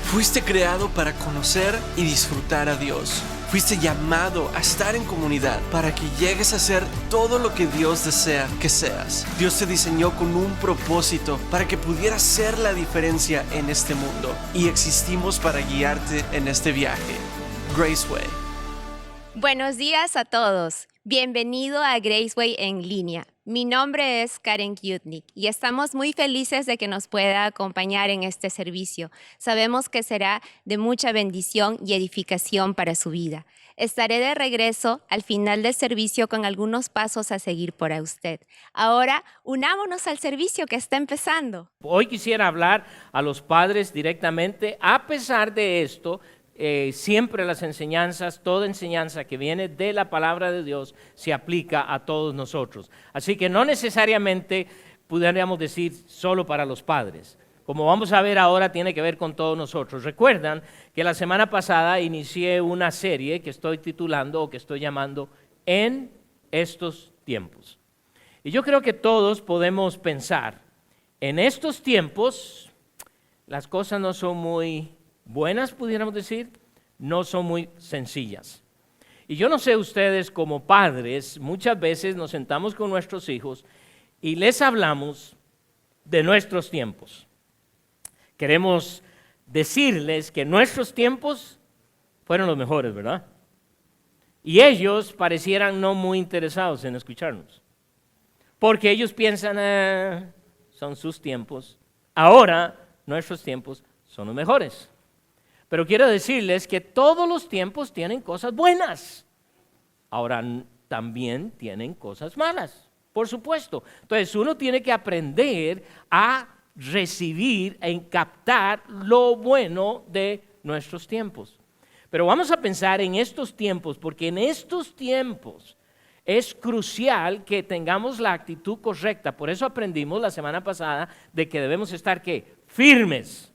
Fuiste creado para conocer y disfrutar a Dios. Fuiste llamado a estar en comunidad para que llegues a ser todo lo que Dios desea que seas. Dios te diseñó con un propósito para que pudieras ser la diferencia en este mundo, y existimos para guiarte en este viaje. Graceway. Buenos días a todos. Bienvenido a Graceway en línea. Mi nombre es Karen Kutnik y estamos muy felices de que nos pueda acompañar en este servicio. Sabemos que será de mucha bendición y edificación para su vida. Estaré de regreso al final del servicio con algunos pasos a seguir para usted. Ahora, unámonos al servicio que está empezando. Hoy quisiera hablar a los padres directamente. A pesar de esto, siempre las enseñanzas, toda enseñanza que viene de la palabra de Dios se aplica a todos nosotros. Así que no necesariamente podríamos decir solo para los padres. Como vamos a ver ahora, tiene que ver con todos nosotros. Recuerdan que la semana pasada inicié una serie que estoy titulando o que estoy llamando En estos tiempos. Y yo creo que todos podemos pensar, en estos tiempos las cosas no son muy buenas, pudiéramos decir, no son muy sencillas. Y yo no sé ustedes como padres, muchas veces nos sentamos con nuestros hijos y les hablamos de nuestros tiempos. Queremos decirles que nuestros tiempos fueron los mejores, ¿verdad? Y ellos parecieran no muy interesados en escucharnos, porque ellos piensan, son sus tiempos, ahora nuestros tiempos son los mejores. Pero quiero decirles que todos los tiempos tienen cosas buenas. Ahora también tienen cosas malas, por supuesto. Entonces uno tiene que aprender a recibir, a captar lo bueno de nuestros tiempos. Pero vamos a pensar en estos tiempos, porque en estos tiempos es crucial que tengamos la actitud correcta. Por eso aprendimos la semana pasada de que debemos estar, ¿qué? Firmes.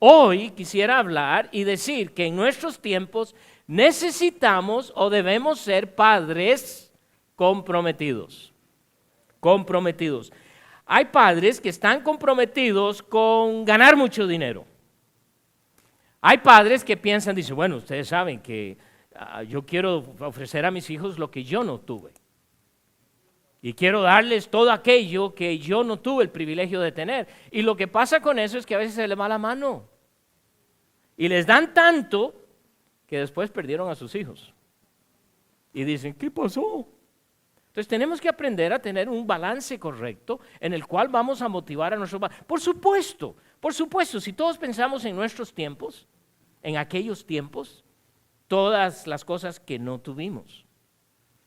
Hoy quisiera hablar y decir que en nuestros tiempos necesitamos o debemos ser padres comprometidos. Comprometidos. Hay padres que están comprometidos con ganar mucho dinero. Hay padres que piensan, dicen, bueno, ustedes saben que yo quiero ofrecer a mis hijos lo que yo no tuve. Y quiero darles todo aquello que yo no tuve el privilegio de tener. Y lo que pasa con eso es que a veces se les va la mano. Y les dan tanto que después perdieron a sus hijos. Y dicen, ¿qué pasó? Entonces tenemos que aprender a tener un balance correcto en el cual vamos a motivar a nuestros padres. Por supuesto, si todos pensamos en nuestros tiempos, en aquellos tiempos, todas las cosas que no tuvimos.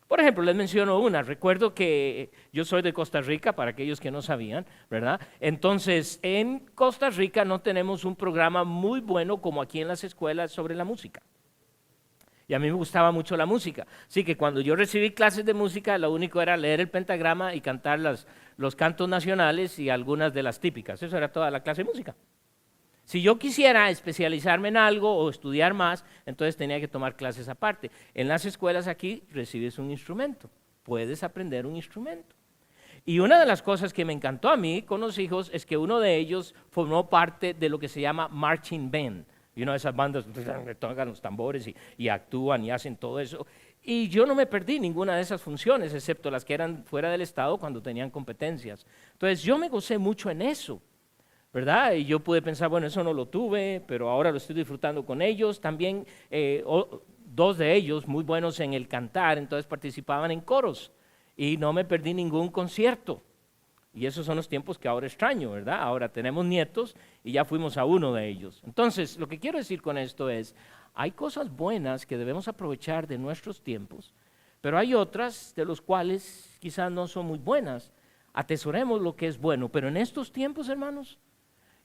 Por ejemplo, les menciono una. Recuerdo que yo soy de Costa Rica, para aquellos que no sabían, ¿verdad? Entonces, en Costa Rica no tenemos un programa muy bueno como aquí en las escuelas sobre la música. Y a mí me gustaba mucho la música. Así que cuando yo recibí clases de música, lo único era leer el pentagrama y cantar los cantos nacionales y algunas de las típicas. Eso era toda la clase de música. Si yo quisiera especializarme en algo o estudiar más, entonces tenía que tomar clases aparte. En las escuelas aquí recibes un instrumento, puedes aprender un instrumento. Y una de las cosas que me encantó a mí con los hijos es que uno de ellos formó parte de lo que se llama marching band. Y esas bandas que tocan los tambores y actúan y hacen todo eso. Y yo no me perdí ninguna de esas funciones, excepto las que eran fuera del estado cuando tenían competencias. Entonces yo me gocé mucho en eso, ¿verdad? Y yo pude pensar, bueno, eso no lo tuve, pero ahora lo estoy disfrutando con ellos. También dos de ellos muy buenos en el cantar, entonces participaban en coros y no me perdí ningún concierto. Y esos son los tiempos que ahora extraño, ¿verdad? Ahora tenemos nietos y ya fuimos a uno de ellos. Entonces, lo que quiero decir con esto es, hay cosas buenas que debemos aprovechar de nuestros tiempos, pero hay otras de las cuales quizás no son muy buenas. Atesoremos lo que es bueno, pero en estos tiempos, hermanos,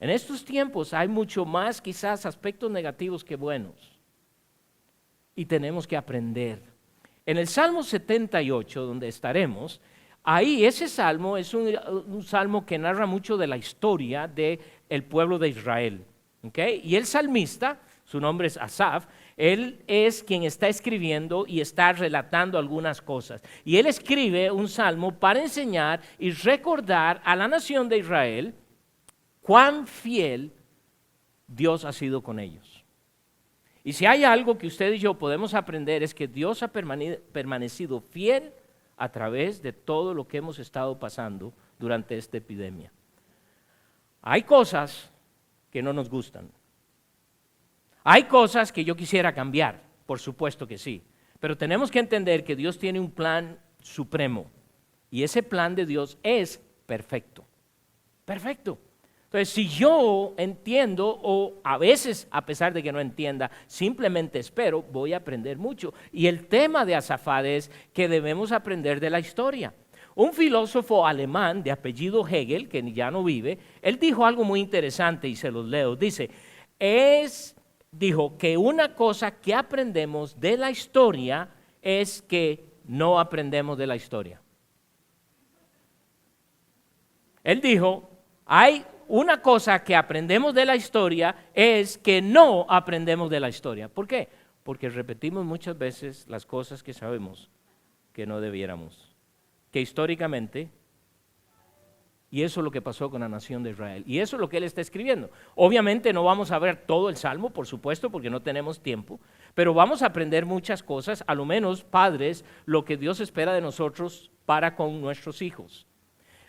en estos tiempos hay mucho más quizás aspectos negativos que buenos. Y tenemos que aprender. En el Salmo 78, donde estaremos, ahí ese salmo es un salmo que narra mucho de la historia del pueblo de Israel. ¿Okay? Y el salmista, su nombre es Asaf, él es quien está escribiendo y está relatando algunas cosas. Y él escribe un salmo para enseñar y recordar a la nación de Israel cuán fiel Dios ha sido con ellos. Y si hay algo que usted y yo podemos aprender es que Dios ha permanecido fiel a través de todo lo que hemos estado pasando durante esta epidemia. Hay cosas que no nos gustan. Hay cosas que yo quisiera cambiar, por supuesto que sí. Pero tenemos que entender que Dios tiene un plan supremo. Y ese plan de Dios es perfecto. Perfecto. Entonces, si yo entiendo, o a veces, a pesar de que no entienda, simplemente espero, voy a aprender mucho. Y el tema de Azafat es que debemos aprender de la historia. Un filósofo alemán de apellido Hegel, que ya no vive, él dijo algo muy interesante y se los leo. Dijo que una cosa que aprendemos de la historia es que no aprendemos de la historia. Él dijo, hay una cosa que aprendemos de la historia es que no aprendemos de la historia. ¿Por qué? Porque repetimos muchas veces las cosas que sabemos que no debiéramos. Que históricamente, y eso es lo que pasó con la nación de Israel, y eso es lo que él está escribiendo. Obviamente no vamos a ver todo el Salmo, por supuesto, porque no tenemos tiempo, pero vamos a aprender muchas cosas, a lo menos, padres, lo que Dios espera de nosotros para con nuestros hijos.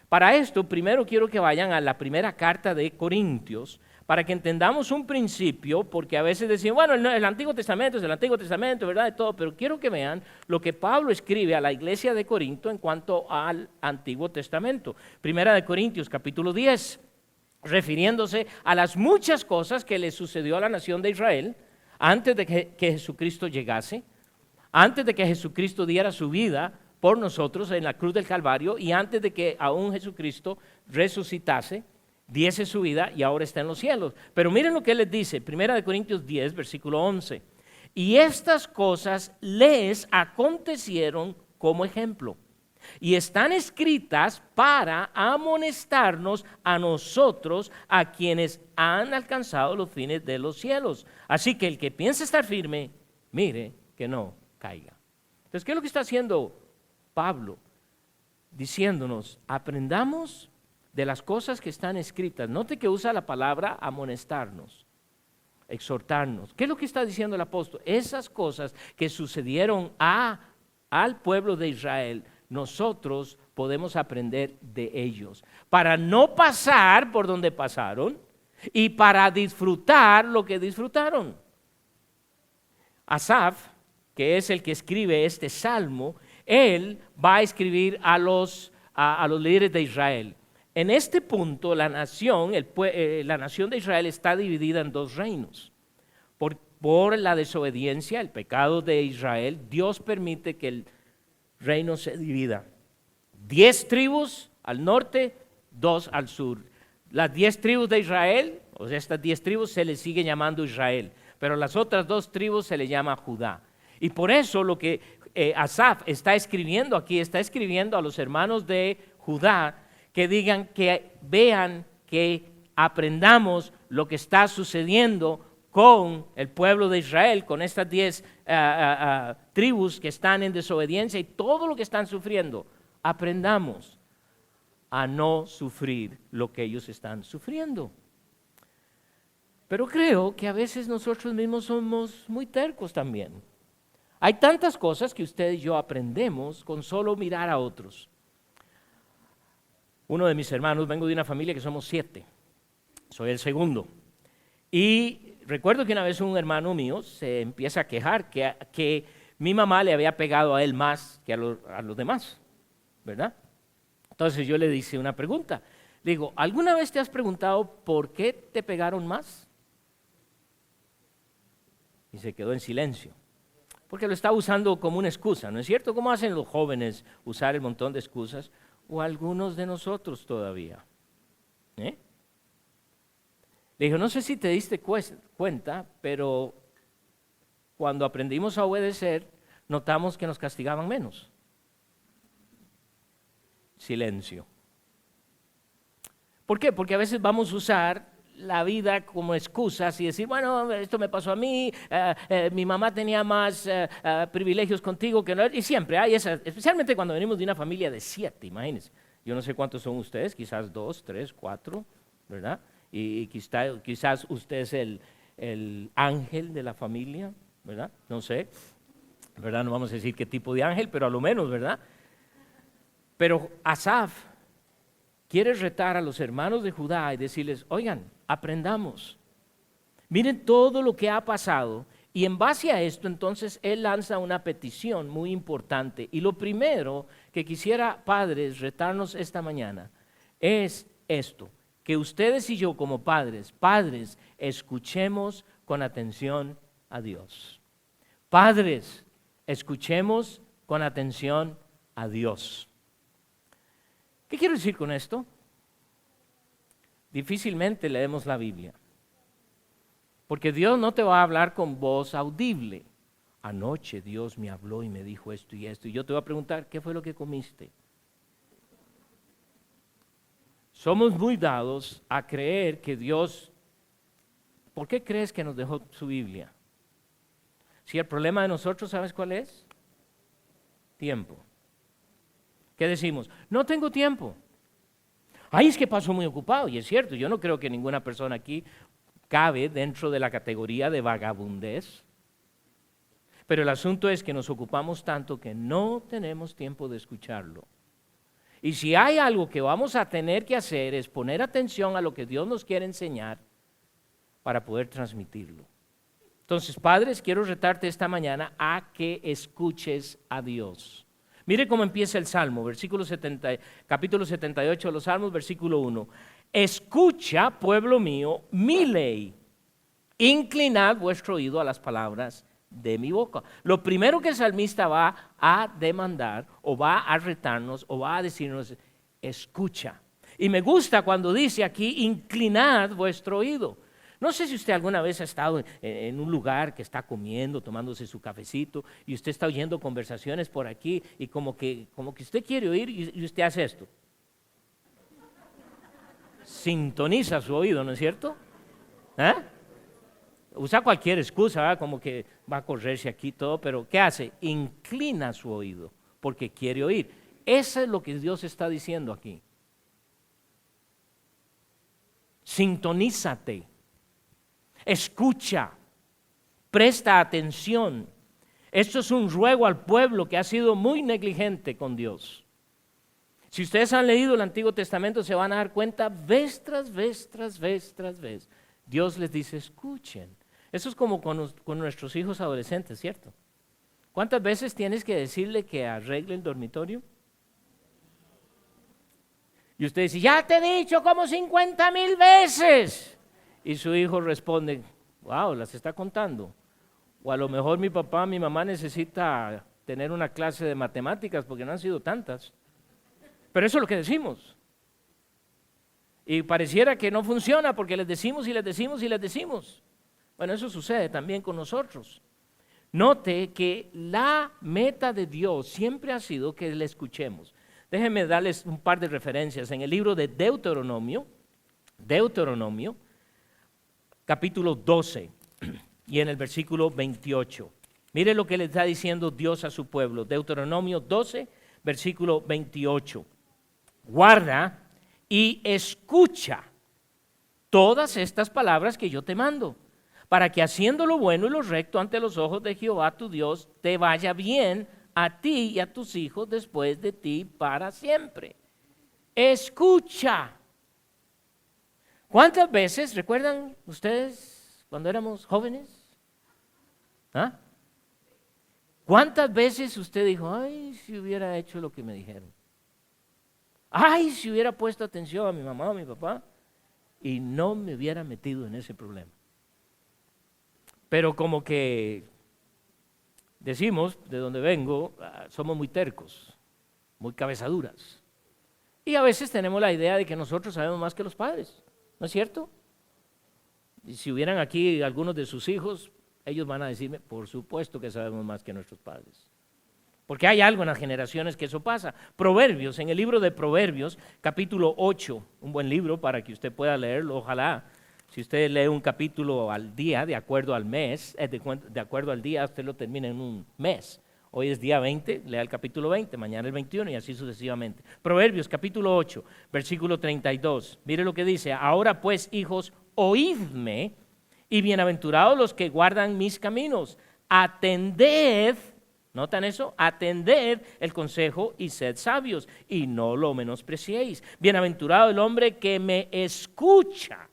Para esto, primero quiero que vayan a la primera carta de Corintios, para que entendamos un principio, porque a veces decimos, bueno, el Antiguo Testamento es el Antiguo Testamento, ¿verdad? De todo, pero quiero que vean lo que Pablo escribe a la iglesia de Corinto en cuanto al Antiguo Testamento. Primera de Corintios, capítulo 10, refiriéndose a las muchas cosas que le sucedió a la nación de Israel antes de que Jesucristo llegase, antes de que Jesucristo diera su vida por nosotros en la cruz del Calvario y antes de que aún Jesucristo resucitase, diese su vida y ahora está en los cielos. Pero miren lo que él les dice, 1 Corintios 10, versículo 11. Y estas cosas les acontecieron como ejemplo y están escritas para amonestarnos a nosotros, a quienes han alcanzado los fines de los cielos. Así que el que piensa estar firme, mire que no caiga. Entonces, ¿qué es lo que está haciendo Pablo? Diciéndonos, aprendamos de las cosas que están escritas. Note que usa la palabra amonestarnos, exhortarnos. ¿Qué es lo que está diciendo el apóstol? Esas cosas que sucedieron al pueblo de Israel, nosotros podemos aprender de ellos, para no pasar por donde pasaron y para disfrutar lo que disfrutaron. Asaf, que es el que escribe este salmo, él va a escribir a los líderes de Israel. En este punto, la nación de Israel está dividida en dos reinos. Por la desobediencia, el pecado de Israel, Dios permite que el reino se divida. 10 tribus al norte, 2 al sur. Las 10 tribus de Israel, o sea, estas 10 tribus se les sigue llamando Israel, pero las otras 2 tribus se les llama Judá. Y por eso lo que Asaf está escribiendo aquí, está escribiendo a los hermanos de Judá, que digan, que vean, que aprendamos lo que está sucediendo con el pueblo de Israel, con estas 10 tribus que están en desobediencia y todo lo que están sufriendo. Aprendamos a no sufrir lo que ellos están sufriendo. Pero creo que a veces nosotros mismos somos muy tercos también. Hay tantas cosas que usted y yo aprendemos con solo mirar a otros. Uno de mis hermanos, vengo de una familia que somos 7, soy el segundo. Y recuerdo que una vez un hermano mío se empieza a quejar que mi mamá le había pegado a él más que a los demás, ¿verdad? Entonces yo le hice una pregunta. Le digo, ¿alguna vez te has preguntado por qué te pegaron más? Y se quedó en silencio. Porque lo está usando como una excusa, ¿no es cierto? ¿Cómo hacen los jóvenes usar el montón de excusas? O algunos de nosotros todavía. Le dijo, no sé si te diste cuenta, pero cuando aprendimos a obedecer, notamos que nos castigaban menos. Silencio. ¿Por qué? Porque a veces vamos a usar la vida como excusas y decir, bueno, esto me pasó a mí, mi mamá tenía más privilegios contigo que no, y siempre hay esas, especialmente cuando venimos de una familia de 7, imagínense. Yo no sé cuántos son ustedes, quizás 2, 3, 4, ¿verdad? y quizás usted es el ángel de la familia, ¿verdad? No sé, ¿verdad? No vamos a decir qué tipo de ángel, pero a lo menos, ¿verdad? Pero Asaf quiere retar a los hermanos de Judá y decirles, oigan, aprendamos. Miren todo lo que ha pasado. Y en base a esto, entonces, él lanza una petición muy importante. Y lo primero que quisiera, padres, retarnos esta mañana es esto, que ustedes y yo como padres, escuchemos con atención a Dios. Padres, escuchemos con atención a Dios. ¿Qué quiero decir con esto? Difícilmente leemos la Biblia. Porque Dios no te va a hablar con voz audible. Anoche Dios me habló y me dijo esto y esto. Y yo te voy a preguntar, ¿qué fue lo que comiste? Somos muy dados a creer que Dios... ¿Por qué crees que nos dejó su Biblia? Si el problema de nosotros, ¿sabes cuál es? Tiempo. ¿Qué decimos? No tengo tiempo. Ay, es que paso muy ocupado. Y es cierto, yo no creo que ninguna persona aquí cabe dentro de la categoría de vagabundez. Pero el asunto es que nos ocupamos tanto que no tenemos tiempo de escucharlo. Y si hay algo que vamos a tener que hacer es poner atención a lo que Dios nos quiere enseñar para poder transmitirlo. Entonces, padres, quiero retarte esta mañana a que escuches a Dios. Mire cómo empieza el Salmo, capítulo 78 de los Salmos, versículo 1. Escucha, pueblo mío, mi ley. Inclinad vuestro oído a las palabras de mi boca. Lo primero que el salmista va a demandar, o va a retarnos, o va a decirnos, escucha. Y me gusta cuando dice aquí, inclinad vuestro oído. No sé si usted alguna vez ha estado en un lugar que está comiendo, tomándose su cafecito, y usted está oyendo conversaciones por aquí, y como que usted quiere oír, y usted hace esto. Sintoniza su oído, ¿no es cierto? ¿Eh? Usa cualquier excusa, ¿verdad? Como que va a correrse aquí todo, pero ¿qué hace? Inclina su oído, porque quiere oír. Eso es lo que Dios está diciendo aquí. Sintonízate. Escucha, presta atención. Esto es un ruego al pueblo que ha sido muy negligente con Dios. Si ustedes han leído el Antiguo Testamento, se van a dar cuenta vez tras vez. Dios les dice, escuchen. Eso es como con nuestros hijos adolescentes, ¿cierto? ¿Cuántas veces tienes que decirle que arregle el dormitorio? Y usted dice, ya te he dicho como 50,000 veces. Y su hijo responde, wow, las está contando. O a lo mejor mi papá, mi mamá necesita tener una clase de matemáticas porque no han sido tantas. Pero eso es lo que decimos. Y pareciera que no funciona porque les decimos y les decimos y les decimos. Bueno, eso sucede también con nosotros. Note que la meta de Dios siempre ha sido que le escuchemos. Déjenme darles un par de referencias. En el libro de Deuteronomio, capítulo 12, y en el versículo 28. Mire lo que le está diciendo Dios a su pueblo. Deuteronomio 12, versículo 28. Guarda y escucha todas estas palabras que yo te mando, para que haciendo lo bueno y lo recto ante los ojos de Jehová tu Dios, te vaya bien a ti y a tus hijos después de ti para siempre. Escucha. ¿Cuántas veces, recuerdan ustedes cuando éramos jóvenes? ¿Ah? ¿Cuántas veces usted dijo, ay, si hubiera hecho lo que me dijeron? Ay, si hubiera puesto atención a mi mamá o a mi papá y no me hubiera metido en ese problema. Pero como que decimos, de donde vengo, somos muy tercos, muy cabezaduras. Y a veces tenemos la idea de que nosotros sabemos más que los padres, ¿no es cierto? Y si hubieran aquí algunos de sus hijos, ellos van a decirme, por supuesto que sabemos más que nuestros padres. Porque hay algo en las generaciones que eso pasa. Proverbios, en el libro de Proverbios, capítulo 8, un buen libro para que usted pueda leerlo, ojalá. Si usted lee un capítulo al día, de acuerdo al mes, de acuerdo al día, usted lo termina en un mes. Hoy es día 20, lea el capítulo 20, mañana el 21 y así sucesivamente. Proverbios capítulo 8, versículo 32. Mire lo que dice: ahora pues, hijos, oídme, y bienaventurados los que guardan mis caminos. Atended, ¿notan eso? Atended el consejo y sed sabios, y no lo menospreciéis. Bienaventurado el hombre que me escucha,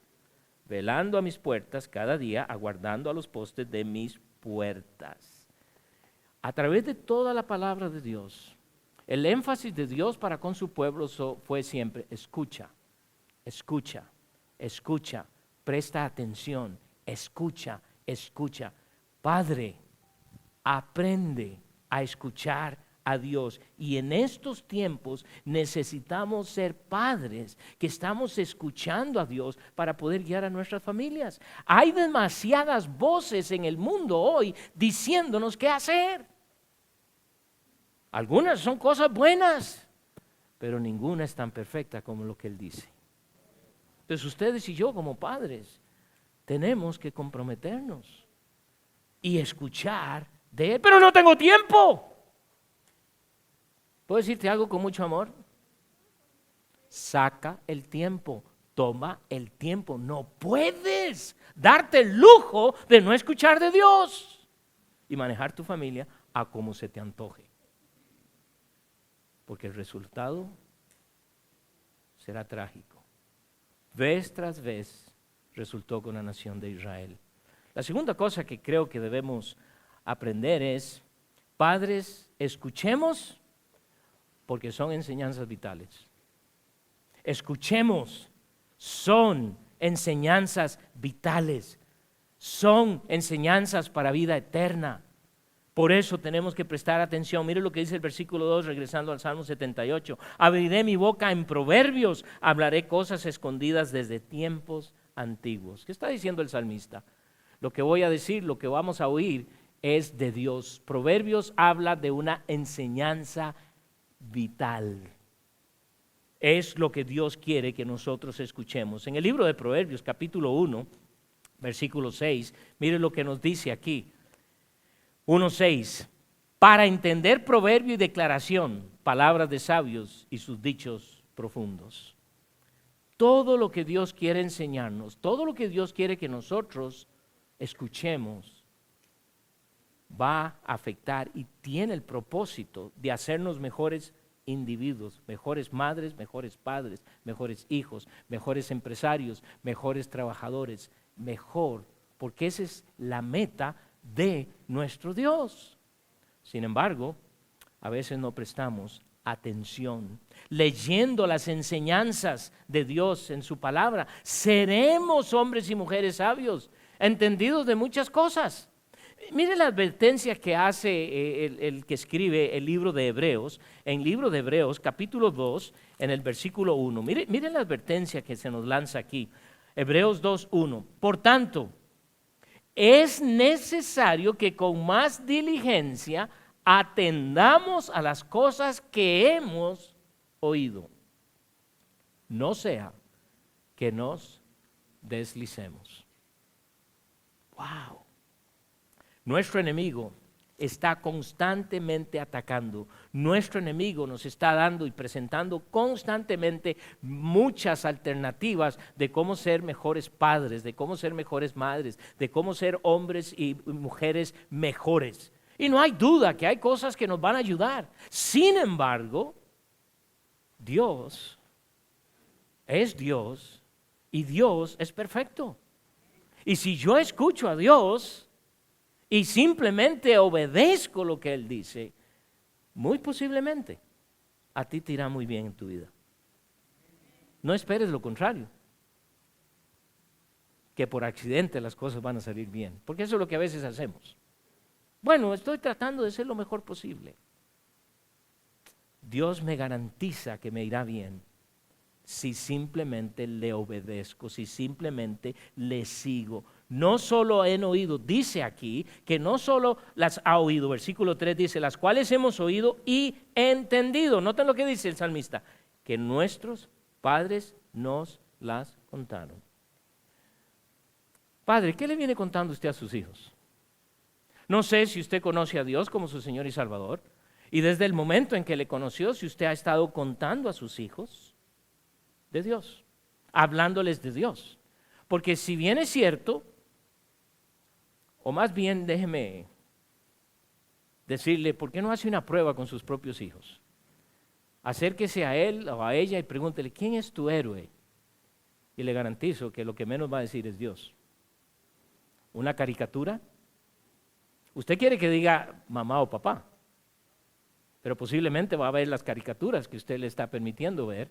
velando a mis puertas cada día, aguardando a los postes de mis puertas. A través de toda la palabra de Dios, el énfasis de Dios para con su pueblo fue siempre: escucha, escucha, escucha, presta atención, escucha, escucha. Padre, aprende a escuchar a Dios. Y en estos tiempos necesitamos ser padres que estamos escuchando a Dios para poder guiar a nuestras familias. Hay demasiadas voces en el mundo hoy diciéndonos qué hacer. Algunas son cosas buenas, pero ninguna es tan perfecta como lo que Él dice. Entonces ustedes y yo como padres tenemos que comprometernos y escuchar de Él. Pero no tengo tiempo. ¿Puedo decirte algo con mucho amor? Saca el tiempo, toma el tiempo. No puedes darte el lujo de no escuchar de Dios y manejar tu familia a como se te antoje. Porque el resultado será trágico. Vez tras vez resultó con la nación de Israel. La segunda cosa que creo que debemos aprender es: padres, escuchemos, porque son enseñanzas vitales. Escuchemos, son enseñanzas vitales, son enseñanzas para vida eterna. Por eso tenemos que prestar atención. Mire lo que dice el versículo 2, regresando al Salmo 78. Abriré mi boca en proverbios, hablaré cosas escondidas desde tiempos antiguos. ¿Qué está diciendo el salmista? Lo que voy a decir, lo que vamos a oír es de Dios. Proverbios habla de una enseñanza vital. Es lo que Dios quiere que nosotros escuchemos. En el libro de Proverbios, capítulo 1, versículo 6, mire lo que nos dice aquí. 1:6, para entender proverbio y declaración, palabras de sabios y sus dichos profundos. Todo lo que Dios quiere enseñarnos, todo lo que Dios quiere que nosotros escuchemos, va a afectar y tiene el propósito de hacernos mejores individuos, mejores madres, mejores padres, mejores hijos, mejores empresarios, mejores trabajadores, mejor, porque esa es la meta de nuestro Dios. Sin embargo, a veces no prestamos atención. Leyendo las enseñanzas de Dios en su palabra, seremos hombres y mujeres sabios, entendidos de muchas cosas. Mire la advertencia que hace el que escribe el libro de Hebreos, en el libro de Hebreos, capítulo 2, en el versículo 1. Mire la advertencia que se nos lanza aquí. Hebreos 2:1. Por tanto, es necesario que con más diligencia atendamos a las cosas que hemos oído. No sea que nos deslicemos. Wow. Nuestro enemigo está constantemente atacando. Nuestro enemigo nos está dando y presentando constantemente muchas alternativas de cómo ser mejores padres, de cómo ser mejores madres, de cómo ser hombres y mujeres mejores. Y no hay duda que hay cosas que nos van a ayudar. Sin embargo, Dios es Dios y Dios es perfecto. Y si yo escucho a Dios y simplemente obedezco lo que Él dice, muy posiblemente a ti te irá muy bien en tu vida. No esperes lo contrario, que por accidente las cosas van a salir bien, porque eso es lo que a veces hacemos. Bueno, estoy tratando de ser lo mejor posible. Dios me garantiza que me irá bien si simplemente le obedezco, si simplemente le sigo. No solo han oído, dice aquí, que no solo las ha oído, versículo 3 dice, las cuales hemos oído y entendido. Noten lo que dice el salmista, que nuestros padres nos las contaron. Padre, ¿qué le viene contando usted a sus hijos? No sé si usted conoce a Dios como su Señor y Salvador. Y desde el momento en que le conoció, si usted ha estado contando a sus hijos de Dios, hablándoles de Dios. Porque si bien es cierto, o más bien déjeme decirle, ¿por qué no hace una prueba con sus propios hijos? Acérquese a él o a ella y pregúntele, ¿quién es tu héroe? Y le garantizo que lo que menos va a decir es Dios. ¿Una caricatura? Usted quiere que diga mamá o papá, pero posiblemente va a ver las caricaturas que usted le está permitiendo ver,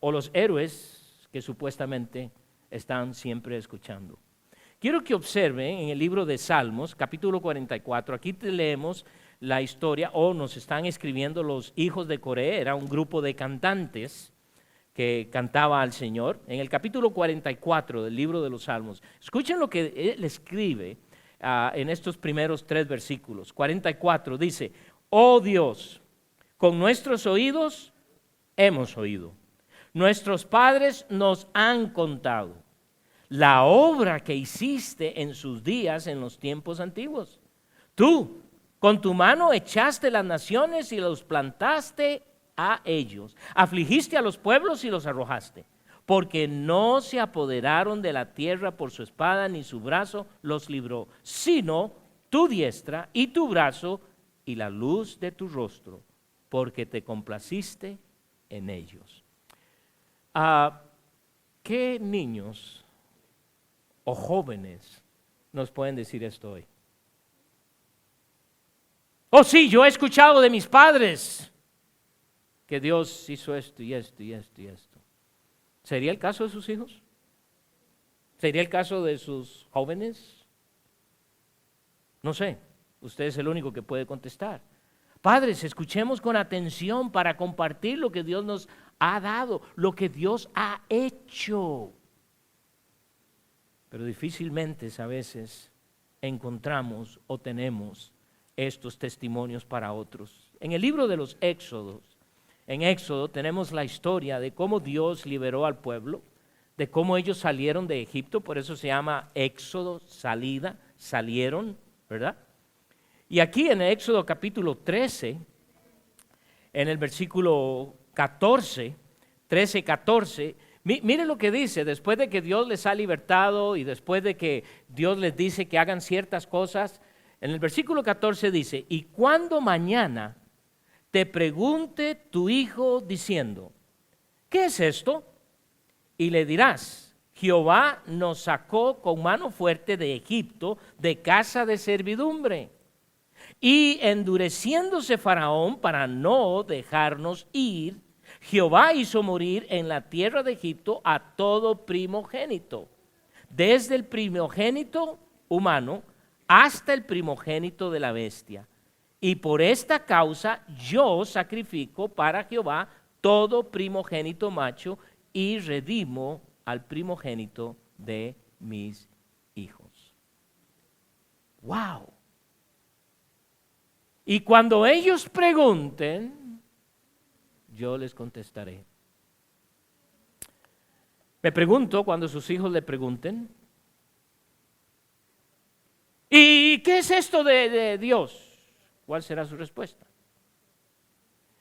o los héroes que supuestamente están siempre escuchando. Quiero que observen en el libro de Salmos, capítulo 44, aquí te leemos la historia, o nos están escribiendo los hijos de Coré, era un grupo de cantantes que cantaba al Señor. En el capítulo 44 del libro de los Salmos, escuchen lo que él escribe en estos primeros 3 versículos. 44 dice, oh Dios, con nuestros oídos hemos oído, nuestros padres nos han contado la obra que hiciste en sus días en los tiempos antiguos. Tú, con tu mano echaste las naciones y los plantaste a ellos. Afligiste a los pueblos y los arrojaste, porque no se apoderaron de la tierra por su espada, ni su brazo los libró, sino tu diestra y tu brazo y la luz de tu rostro, porque te complaciste en ellos. ¿Qué niños o jóvenes nos pueden decir esto hoy? Oh sí, yo he escuchado de mis padres que Dios hizo esto y esto y esto y esto. ¿Sería el caso de sus hijos? ¿Sería el caso de sus jóvenes? No sé, usted es el único que puede contestar. Padres, escuchemos con atención para compartir lo que Dios nos ha dado, lo que Dios ha hecho. Pero difícilmente a veces encontramos o tenemos estos testimonios para otros. En el libro de los Éxodos, en Éxodo tenemos la historia de cómo Dios liberó al pueblo, de cómo ellos salieron de Egipto, por eso se llama Éxodo, salida, salieron, ¿verdad? Y aquí en Éxodo capítulo 13, en el versículo 14, 13-14, mire lo que dice, después de que Dios les ha libertado y después de que Dios les dice que hagan ciertas cosas, en el versículo 14 dice, y cuando mañana te pregunte tu hijo diciendo, ¿qué es esto? Y le dirás, Jehová nos sacó con mano fuerte de Egipto, de casa de servidumbre. Y endureciéndose Faraón para no dejarnos ir, Jehová hizo morir en la tierra de Egipto a todo primogénito, desde el primogénito humano hasta el primogénito de la bestia. Y por esta causa yo sacrifico para Jehová todo primogénito macho y redimo al primogénito de mis hijos. ¡Wow! Y cuando ellos pregunten, yo les contestaré. Me pregunto cuando sus hijos le pregunten, ¿y qué es esto de Dios? ¿Cuál será su respuesta?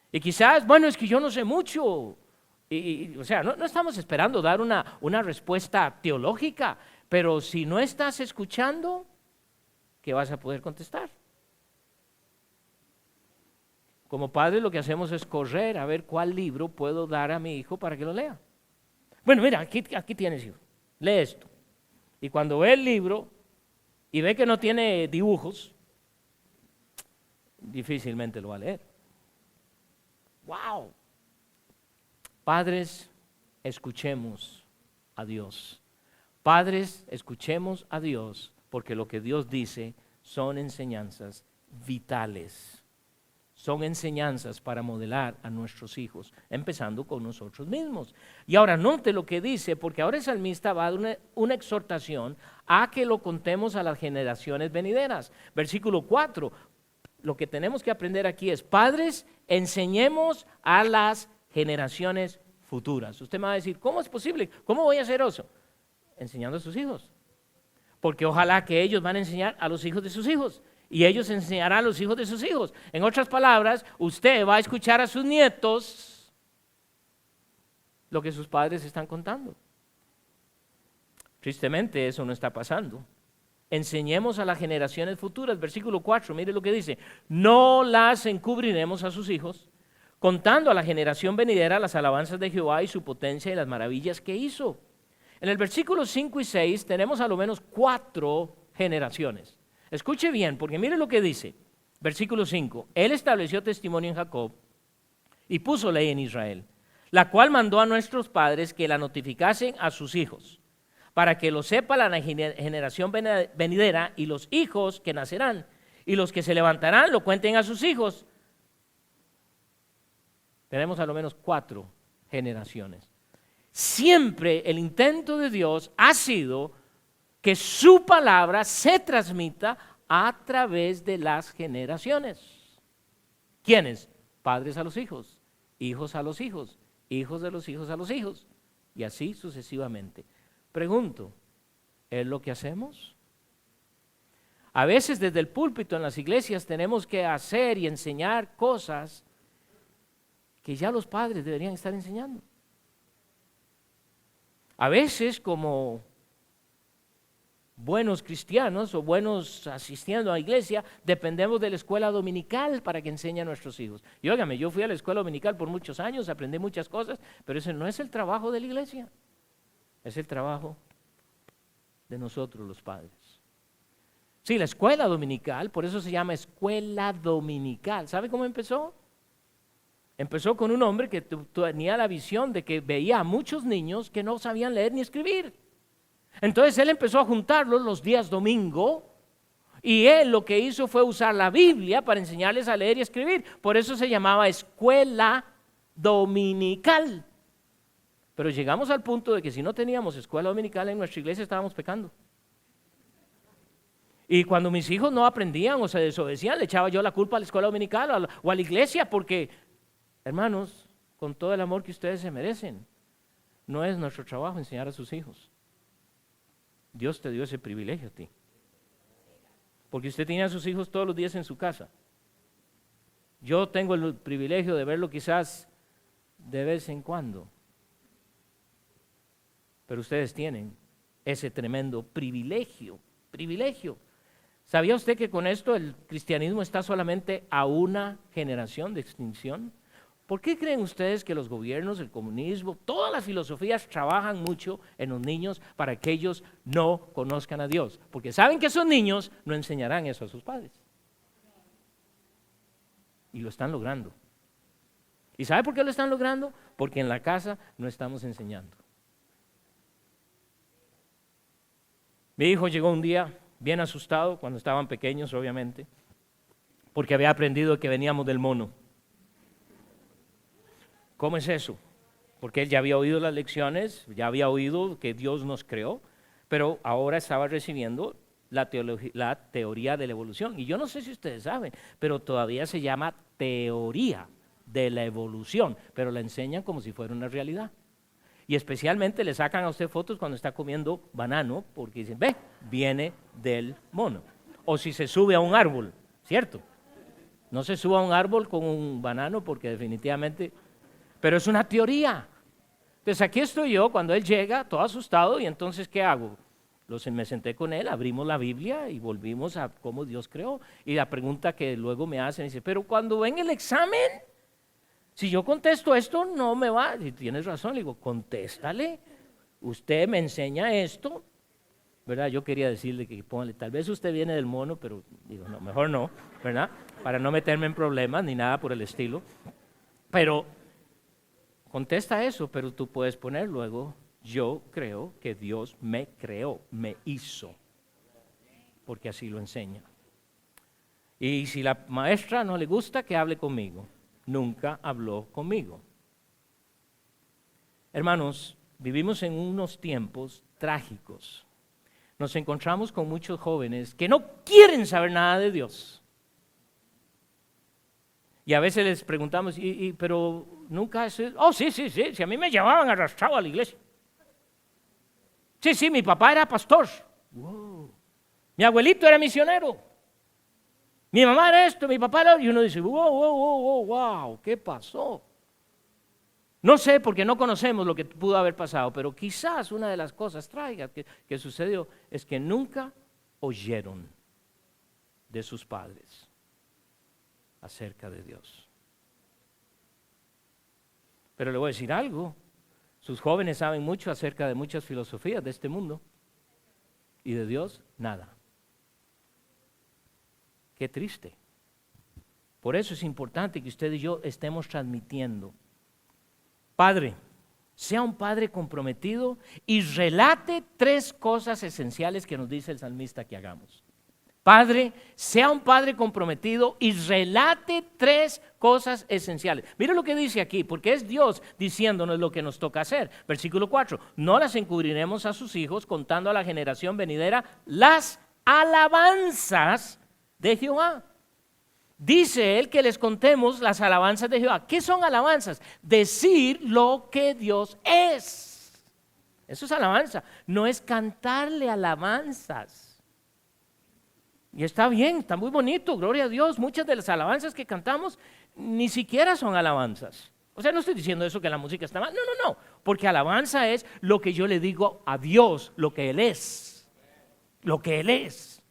Y quizás, bueno, es que yo no sé mucho. O sea, no estamos esperando dar una respuesta teológica, pero si no estás escuchando, ¿qué vas a poder contestar? Como padre lo que hacemos es correr a ver cuál libro puedo dar a mi hijo para que lo lea. Bueno, mira, aquí tienes, hijo, lee esto. Y cuando ve el libro y ve que no tiene dibujos, difícilmente lo va a leer. ¡Wow! Padres, escuchemos a Dios. Padres, escuchemos a Dios, porque lo que Dios dice son enseñanzas vitales. Son enseñanzas para modelar a nuestros hijos, empezando con nosotros mismos. Y ahora note lo que dice, porque ahora el salmista va a dar una exhortación a que lo contemos a las generaciones venideras. Versículo 4, lo que tenemos que aprender aquí es, padres, enseñemos a las generaciones futuras. Usted me va a decir, ¿cómo es posible? ¿Cómo voy a hacer eso? Enseñando a sus hijos. Porque ojalá que ellos van a enseñar a los hijos de sus hijos. y ellos enseñarán a los hijos de sus hijos. En otras palabras, usted va a escuchar a sus nietos lo que sus padres están contando. Tristemente eso no está pasando. Enseñemos a las generaciones futuras. Versículo 4, mire lo que dice. No las encubriremos a sus hijos, contando a la generación venidera las alabanzas de Jehová y su potencia y las maravillas que hizo. En el versículo 5 y 6 tenemos a lo menos 4 generaciones. Escuche bien, porque mire lo que dice. Versículo 5. Él estableció testimonio en Jacob y puso ley en Israel, la cual mandó a nuestros padres que la notificasen a sus hijos, para que lo sepa la generación venidera y los hijos que nacerán, y los que se levantarán lo cuenten a sus hijos. Tenemos a lo menos 4 generaciones. Siempre el intento de Dios ha sido que su palabra se transmita a través de las generaciones. ¿Quiénes? Padres a los hijos, hijos a los hijos, hijos de los hijos a los hijos, y así sucesivamente. Pregunto, ¿es lo que hacemos? A veces desde el púlpito en las iglesias tenemos que hacer y enseñar cosas que ya los padres deberían estar enseñando. A veces como buenos cristianos o buenos asistiendo a la iglesia, dependemos de la escuela dominical para que enseñe a nuestros hijos. Y óigame, yo fui a la escuela dominical por muchos años, aprendí muchas cosas, pero ese no es el trabajo de la iglesia, es el trabajo de nosotros los padres. Sí, la escuela dominical, por eso se llama escuela dominical. ¿Sabe cómo empezó? Empezó con un hombre que tenía la visión de que veía a muchos niños que no sabían leer ni escribir. Entonces él empezó a juntarlos los días domingo y él lo que hizo fue usar la Biblia para enseñarles a leer y escribir. Por eso se llamaba escuela dominical. Pero llegamos al punto de que si no teníamos escuela dominical en nuestra iglesia estábamos pecando. Y cuando mis hijos no aprendían o se desobedecían, le echaba yo la culpa a la escuela dominical o a la iglesia porque, hermanos, con todo el amor que ustedes se merecen, no es nuestro trabajo enseñar a sus hijos. Dios te dio ese privilegio a ti. Porque usted tiene a sus hijos todos los días en su casa. Yo tengo el privilegio de verlo quizás de vez en cuando. Pero ustedes tienen ese tremendo privilegio. ¿Sabía usted que con esto el cristianismo está solamente a una generación de extinción? ¿Por qué creen ustedes que los gobiernos, el comunismo, todas las filosofías trabajan mucho en los niños para que ellos no conozcan a Dios? Porque saben que esos niños no enseñarán eso a sus padres. Y lo están logrando. ¿Y sabe por qué lo están logrando? Porque en la casa no estamos enseñando. Mi hijo llegó un día bien asustado, cuando estaban pequeños obviamente, porque había aprendido que veníamos del mono. ¿Cómo es eso? Porque él ya había oído las lecciones, ya había oído que Dios nos creó, pero ahora estaba recibiendo la teoría de la evolución. Y yo no sé si ustedes saben, pero todavía se llama teoría de la evolución, pero la enseñan como si fuera una realidad. Y especialmente le sacan a usted fotos cuando está comiendo banano, porque dicen, ve, viene del mono. O si se sube a un árbol, ¿cierto? No se suba a un árbol con un banano porque definitivamente... Pero es una teoría. Entonces aquí estoy yo cuando él llega todo asustado y entonces ¿qué hago? Me senté con él, abrimos la Biblia y volvimos a cómo Dios creó. Y la pregunta que luego me hacen dice, pero cuando ven el examen, si yo contesto esto no me va. Y tienes razón, le digo, contéstale. Usted me enseña esto, ¿verdad? Yo quería decirle que póngale, tal vez usted viene del mono, pero digo, no, mejor no, ¿verdad? Para no meterme en problemas ni nada por el estilo. Pero contesta eso, pero tú puedes poner luego, yo creo que Dios me creó, me hizo, porque así lo enseña. Y si la maestra no le gusta, que hable conmigo. Nunca habló conmigo. Hermanos, vivimos en unos tiempos trágicos. Nos encontramos con muchos jóvenes que no quieren saber nada de Dios. Y a veces les preguntamos, pero nunca es... Oh, sí, si a mí me llevaban arrastrado a la iglesia. Sí, mi papá era pastor. Wow. Mi abuelito era misionero. Mi mamá era esto, mi papá era... Y uno dice, wow, ¿qué pasó? No sé, porque no conocemos lo que pudo haber pasado, pero quizás una de las cosas trágicas que sucedió es que nunca oyeron de sus padres acerca de Dios. Pero le voy a decir algo, sus jóvenes saben mucho acerca de muchas filosofías de este mundo y de Dios, nada. Qué triste. Por eso es importante que usted y yo estemos transmitiendo. Padre, sea un padre comprometido y relate 3 cosas esenciales que nos dice el salmista que hagamos. Padre, sea un padre comprometido y relate 3 cosas esenciales. Mire lo que dice aquí, porque es Dios diciéndonos lo que nos toca hacer. Versículo 4, no las encubriremos a sus hijos, contando a la generación venidera las alabanzas de Jehová. Dice él que les contemos las alabanzas de Jehová. ¿Qué son alabanzas? Decir lo que Dios es. Eso es alabanza. No es cantarle alabanzas. Y está bien, está muy bonito, gloria a Dios. Muchas de las alabanzas que cantamos ni siquiera son alabanzas. O sea, no estoy diciendo eso que la música está mal. No. Porque alabanza es lo que yo le digo a Dios, lo que Él es. Lo que Él es.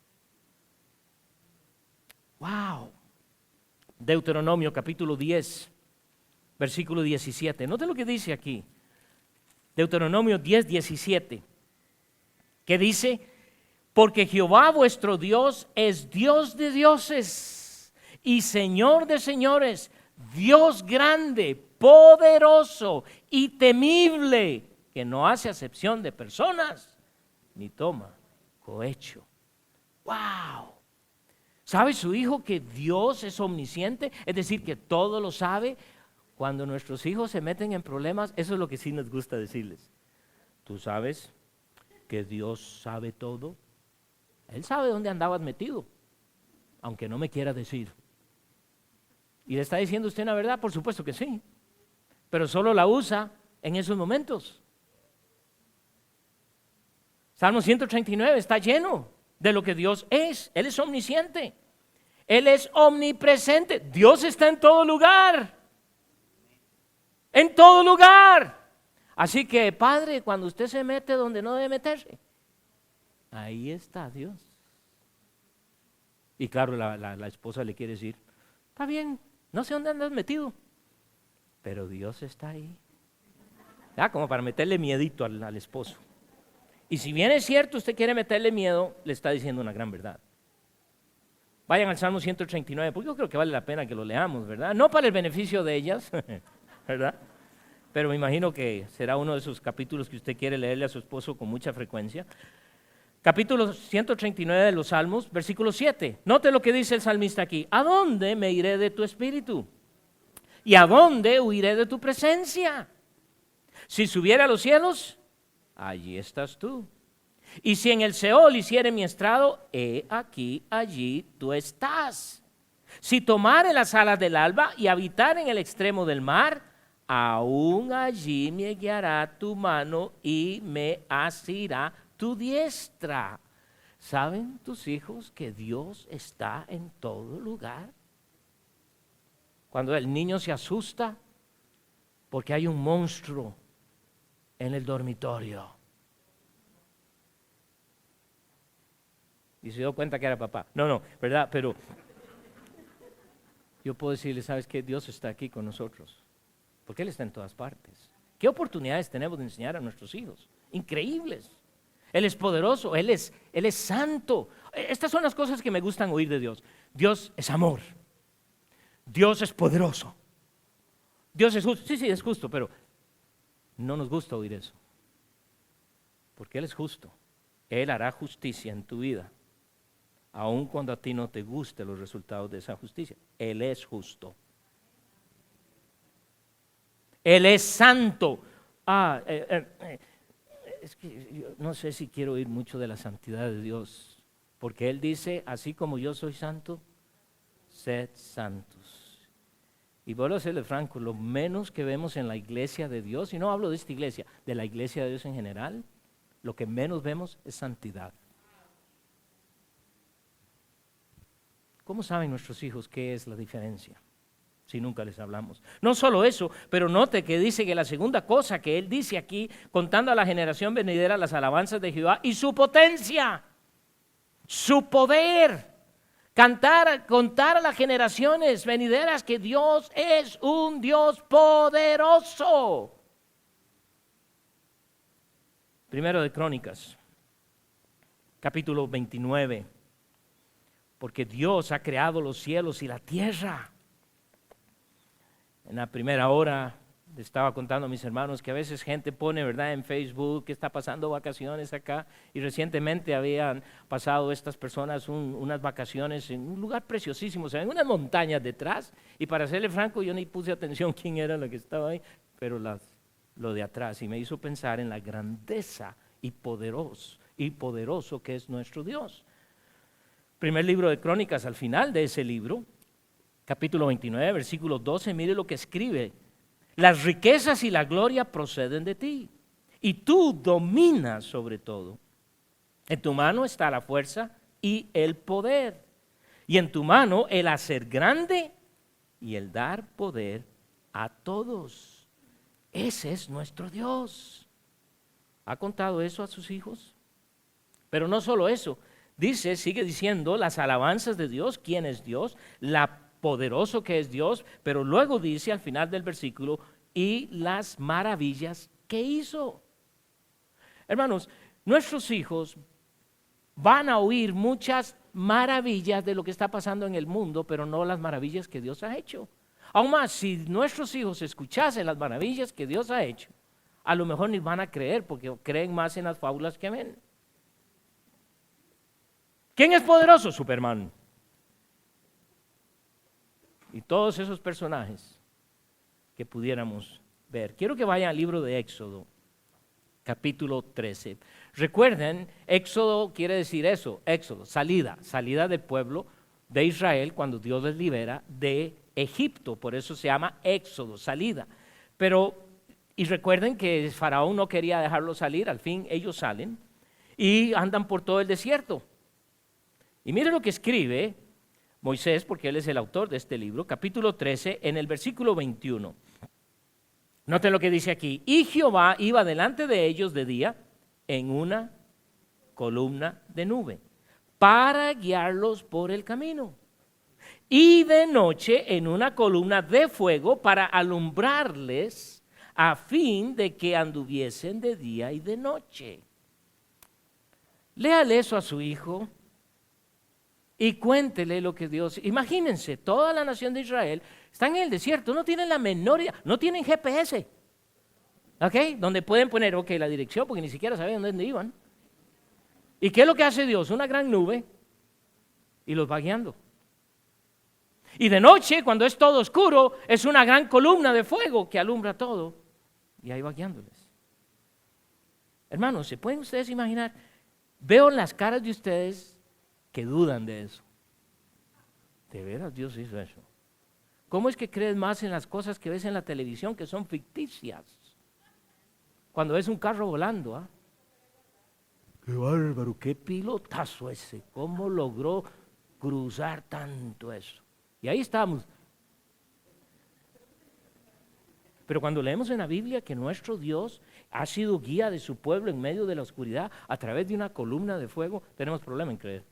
Wow. Deuteronomio capítulo 10, versículo 17. Note lo que dice aquí. Deuteronomio 10, 17. Que dice, porque Jehová vuestro Dios es Dios de dioses y Señor de señores, Dios grande, poderoso y temible, que no hace acepción de personas ni toma cohecho. ¡Wow! ¿Sabe su hijo que Dios es omnisciente? Es decir, que todo lo sabe. Cuando nuestros hijos se meten en problemas, eso es lo que sí nos gusta decirles. ¿Tú sabes que Dios sabe todo? Él sabe dónde andabas metido, aunque no me quiera decir. ¿Y le está diciendo usted una verdad? Por supuesto que sí, pero solo la usa en esos momentos. Salmo 139 está lleno de lo que Dios es. Él es omnisciente. Él es omnipresente. Dios está en todo lugar. En todo lugar. Así que, Padre, cuando usted se mete donde no debe meterse, ahí está Dios. Y claro, la esposa le quiere decir, está bien, no sé dónde andas metido, pero Dios está ahí. Como para meterle miedito al esposo. Y si bien es cierto, usted quiere meterle miedo, le está diciendo una gran verdad. Vayan al Salmo 139, porque yo creo que vale la pena que lo leamos, ¿verdad? No para el beneficio de ellas, ¿verdad? Pero me imagino que será uno de esos capítulos que usted quiere leerle a su esposo con mucha frecuencia. Capítulo 139 de los Salmos, versículo 7. Note lo que dice el salmista aquí. ¿A dónde me iré de tu espíritu? ¿Y a dónde huiré de tu presencia? Si subiera a los cielos, allí estás tú. Y si en el Seol hiciere mi estrado, he aquí, allí tú estás. Si tomare las alas del alba y habitar en el extremo del mar, aún allí me guiará tu mano y me asirá tu diestra. ¿Saben tus hijos que Dios está en todo lugar? Cuando el niño se asusta porque hay un monstruo en el dormitorio y se dio cuenta que era papá. No, ¿verdad? Pero yo puedo decirle, ¿sabes qué? Dios está aquí con nosotros, porque Él está en todas partes. ¿Qué oportunidades tenemos de enseñar a nuestros hijos? Increíbles. Él es poderoso, Él es santo. Estas son las cosas que me gustan oír de Dios. Dios es amor. Dios es poderoso. Dios es justo. Sí, es justo, pero no nos gusta oír eso. Porque Él es justo. Él hará justicia en tu vida, aun cuando a ti no te gusten los resultados de esa justicia. Él es justo. Él es santo. Es que yo no sé si quiero oír mucho de la santidad de Dios, porque Él dice, así como yo soy santo, sed santos. Y vuelvo a serle franco, lo menos que vemos en la iglesia de Dios, y no hablo de esta iglesia, de la iglesia de Dios en general, lo que menos vemos es santidad. ¿Cómo saben nuestros hijos qué es la diferencia? Si nunca les hablamos. No solo eso, pero note que dice que la segunda cosa que él dice aquí, contando a la generación venidera las alabanzas de Jehová y su potencia, su poder. Contar a las generaciones venideras que Dios es un Dios poderoso. Primero de Crónicas, capítulo 29. Porque Dios ha creado los cielos y la tierra. En la primera hora le estaba contando a mis hermanos que a veces gente pone, ¿verdad?, en Facebook que está pasando vacaciones acá, y recientemente habían pasado estas personas unas vacaciones en un lugar preciosísimo, o sea, en unas montañas detrás, y para serle franco yo ni puse atención quién era la que estaba ahí, pero lo de atrás, y me hizo pensar en la grandeza y poderoso que es nuestro Dios. Primer libro de Crónicas, al final de ese libro, capítulo 29, versículo 12, mire lo que escribe. Las riquezas y la gloria proceden de ti, y tú dominas sobre todo. En tu mano está la fuerza y el poder, y en tu mano el hacer grande y el dar poder a todos. Ese es nuestro Dios. ¿Ha contado eso a sus hijos? Pero no solo eso, sigue diciendo las alabanzas de Dios, quién es Dios, la poderoso que es Dios, pero luego dice al final del versículo, y las maravillas que hizo. Hermanos, nuestros hijos van a oír muchas maravillas de lo que está pasando en el mundo, pero no las maravillas que Dios ha hecho. Aún más, si nuestros hijos escuchasen las maravillas que Dios ha hecho, a lo mejor ni van a creer, porque creen más en las fábulas que ven. ¿Quién es poderoso? Superman. Y todos esos personajes que pudiéramos ver. Quiero que vayan al libro de Éxodo, capítulo 13. Recuerden, Éxodo quiere decir eso, Éxodo, salida del pueblo de Israel cuando Dios les libera de Egipto. Por eso se llama Éxodo, salida. Y recuerden que Faraón no quería dejarlos salir, al fin ellos salen y andan por todo el desierto. Y miren lo que escribe Moisés, porque él es el autor de este libro, capítulo 13, en el versículo 21. Noten lo que dice aquí. Y Jehová iba delante de ellos de día en una columna de nube para guiarlos por el camino. Y de noche en una columna de fuego para alumbrarles a fin de que anduviesen de día y de noche. Léale eso a su hijo. Y cuéntele lo que Dios... Imagínense, toda la nación de Israel están en el desierto, no tienen la menor idea, no tienen GPS, ¿ok? Donde pueden poner, la dirección, porque ni siquiera sabían dónde iban. ¿Y qué es lo que hace Dios? Una gran nube y los va guiando. Y de noche, cuando es todo oscuro, es una gran columna de fuego que alumbra todo y ahí va guiándoles. Hermanos, ¿se pueden ustedes imaginar? Veo en las caras de ustedes que dudan de eso. ¿De veras Dios hizo eso? ¿Cómo es que crees más en las cosas que ves en la televisión que son ficticias? Cuando ves un carro volando, ¿ah? ¡Qué bárbaro! ¡Qué pilotazo ese! ¿Cómo logró cruzar tanto eso? Y ahí estamos. Pero cuando leemos en la Biblia que nuestro Dios ha sido guía de su pueblo en medio de la oscuridad a través de una columna de fuego, tenemos problema en creer.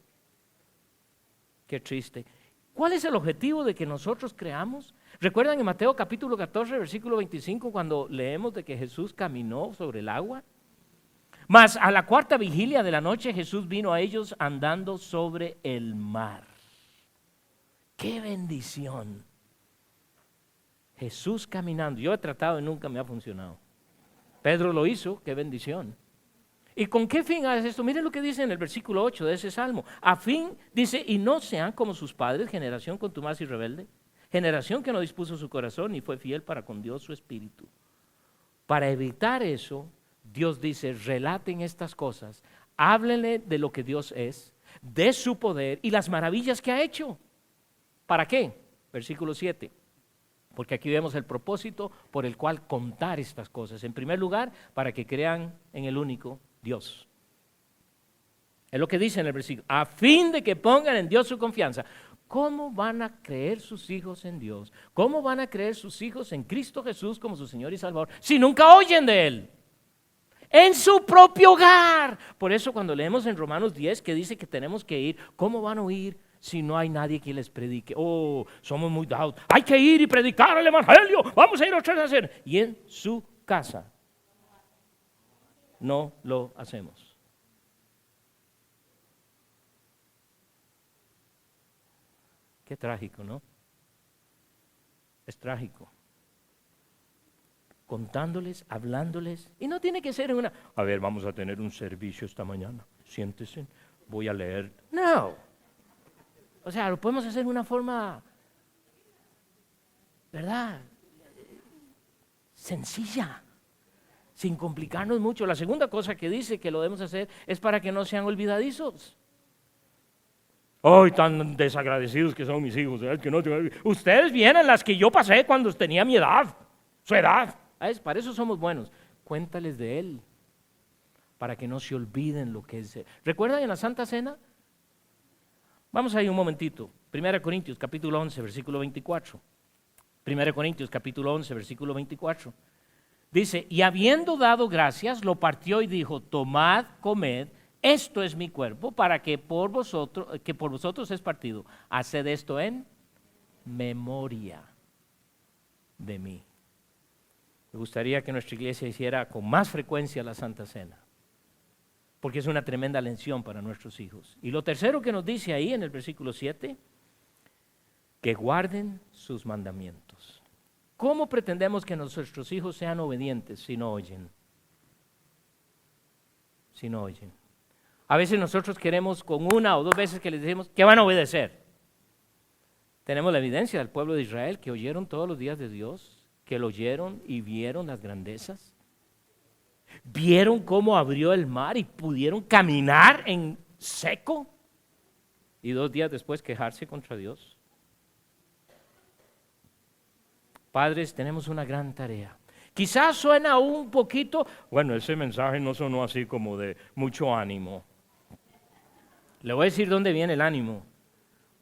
Qué triste. ¿Cuál es el objetivo de que nosotros creamos? ¿Recuerdan en Mateo capítulo 14, versículo 25, cuando leemos de que Jesús caminó sobre el agua? Mas a la cuarta vigilia de la noche Jesús vino a ellos andando sobre el mar. ¡Qué bendición! Jesús caminando. Yo he tratado y nunca me ha funcionado. Pedro lo hizo, qué bendición. ¿Y con qué fin haces esto? Miren lo que dice en el versículo 8 de ese salmo. A fin, dice, y no sean como sus padres, generación contumaz y rebelde, generación que no dispuso su corazón ni fue fiel para con Dios su espíritu. Para evitar eso, Dios dice, relaten estas cosas, háblenle de lo que Dios es, de su poder y las maravillas que ha hecho. ¿Para qué? Versículo 7. Porque aquí vemos el propósito por el cual contar estas cosas. En primer lugar, para que crean en el único Dios. Es lo que dice en el versículo. A fin de que pongan en Dios su confianza. ¿cómo van a creer sus hijos en Dios? ¿Cómo van a creer sus hijos en Cristo Jesús como su Señor y Salvador si nunca oyen de Él? En su propio hogar. Por eso cuando leemos en Romanos 10 que dice que tenemos que ir, ¿cómo van a oír si no hay nadie que les predique? Oh, somos muy dados. Hay que ir y predicar el evangelio. Vamos a ir otra vez a hacer. Y en su casa no lo hacemos. Qué trágico, ¿no? Es trágico. Contándoles, hablándoles, y no tiene que ser en una, a ver, vamos a tener un servicio esta mañana, siéntese, voy a leer. No. O sea, lo podemos hacer de una forma, ¿verdad? Sencilla, sin complicarnos mucho. La segunda cosa que dice que lo debemos hacer es para que no sean olvidadizos. ¡Ay, tan desagradecidos que son mis hijos! ¿Verdad? Que no, ustedes vienen las que yo pasé cuando tenía mi edad, su edad. Para eso somos buenos. Cuéntales de Él, para que no se olviden lo que es Él. ¿Recuerdan en la Santa Cena? Vamos ahí un momentito. 1 Corintios capítulo 11, versículo 24. 1 Corintios capítulo 11, versículo 24. Dice, y habiendo dado gracias, lo partió y dijo, tomad, comed, esto es mi cuerpo, para que por vosotros es partido. Haced esto en memoria de mí. Me gustaría que nuestra iglesia hiciera con más frecuencia la Santa Cena, porque es una tremenda lección para nuestros hijos. Y lo tercero que nos dice ahí en el versículo 7, que guarden sus mandamientos. ¿Cómo pretendemos que nuestros hijos sean obedientes si no oyen? Si no oyen. A veces nosotros queremos con una o dos veces que les decimos que van a obedecer. Tenemos la evidencia del pueblo de Israel que oyeron todos los días de Dios, que lo oyeron y vieron las grandezas. Vieron cómo abrió el mar y pudieron caminar en seco. Y 2 días después quejarse contra Dios. Padres, tenemos una gran tarea. Quizás suena un poquito, bueno, ese mensaje no sonó así como de mucho ánimo. Le voy a decir dónde viene el ánimo.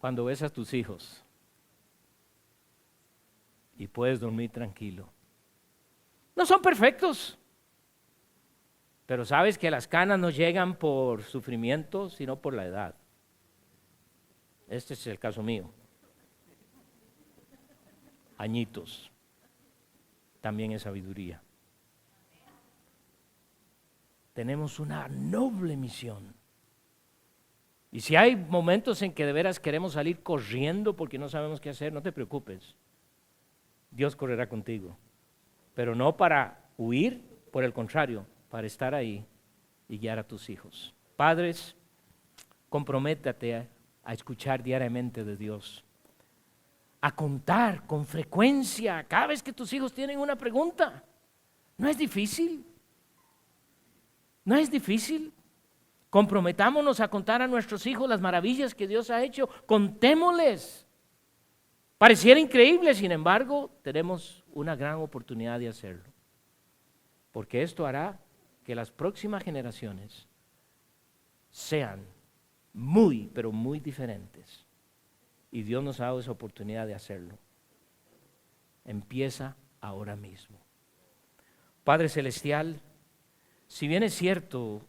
Cuando ves a tus hijos y puedes dormir tranquilo. No son perfectos, pero sabes que las canas no llegan por sufrimiento, sino por la edad. Este es el caso mío. Añitos, también es sabiduría. Tenemos una noble misión. Y si hay momentos en que de veras queremos salir corriendo porque no sabemos qué hacer, no te preocupes. Dios correrá contigo. Pero no para huir, por el contrario, para estar ahí y guiar a tus hijos. Padres, comprométate a escuchar diariamente de Dios. A contar con frecuencia cada vez que tus hijos tienen una pregunta. No es difícil. No es difícil. Comprometámonos a contar a nuestros hijos las maravillas que Dios ha hecho. Contémosles. Pareciera increíble, sin embargo, tenemos una gran oportunidad de hacerlo. Porque esto hará que las próximas generaciones sean muy, pero muy diferentes. Y Dios nos ha dado esa oportunidad de hacerlo. Empieza ahora mismo. Padre Celestial, si bien es cierto,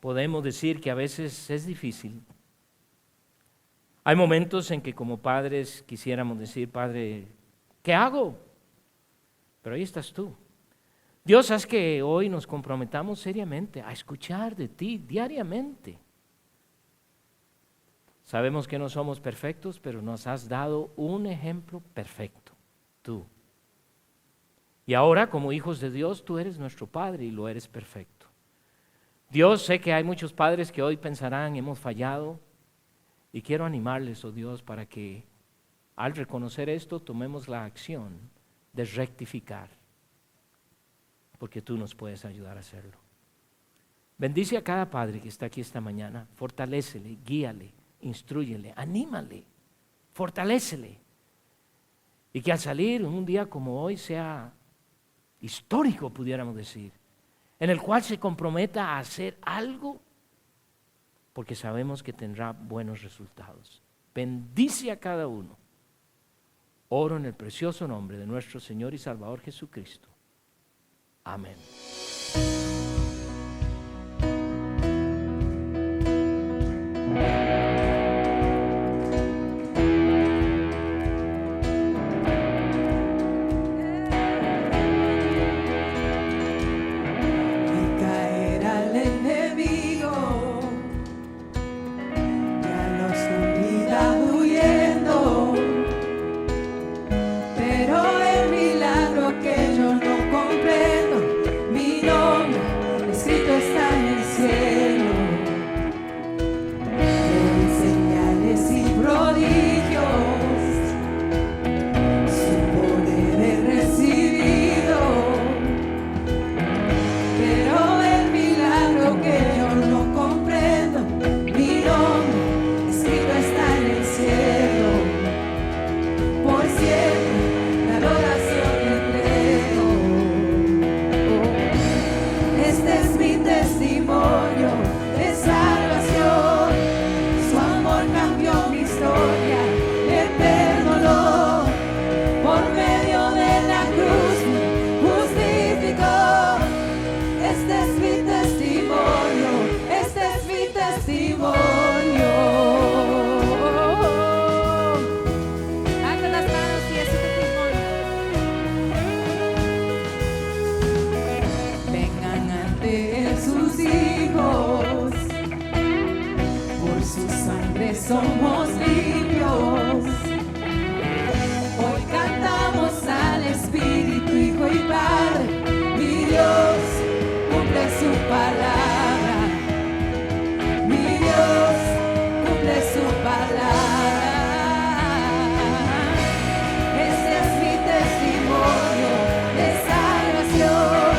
podemos decir que a veces es difícil. Hay momentos en que como padres quisiéramos decir, Padre, ¿qué hago? Pero ahí estás tú. Dios, haz que hoy nos comprometamos seriamente a escuchar de ti diariamente. Sabemos que no somos perfectos, pero nos has dado un ejemplo perfecto, tú. Y ahora, como hijos de Dios, tú eres nuestro Padre y lo eres perfecto. Dios, sé que hay muchos padres que hoy pensarán, hemos fallado, y quiero animarles, oh Dios, para que al reconocer esto, tomemos la acción de rectificar, porque tú nos puedes ayudar a hacerlo. Bendice a cada padre que está aquí esta mañana, fortalécele, guíale, instrúyele, anímale, fortalécele. Y que al salir un día como hoy sea histórico, pudiéramos decir, en el cual se comprometa a hacer algo, porque sabemos que tendrá buenos resultados. bendice a cada uno. Oro en el precioso nombre de nuestro Señor y Salvador Jesucristo. Amén. Somos limpios. Hoy cantamos al Espíritu, Hijo y Padre. Mi Dios cumple su palabra. Mi Dios cumple su palabra. Este es mi testimonio de salvación.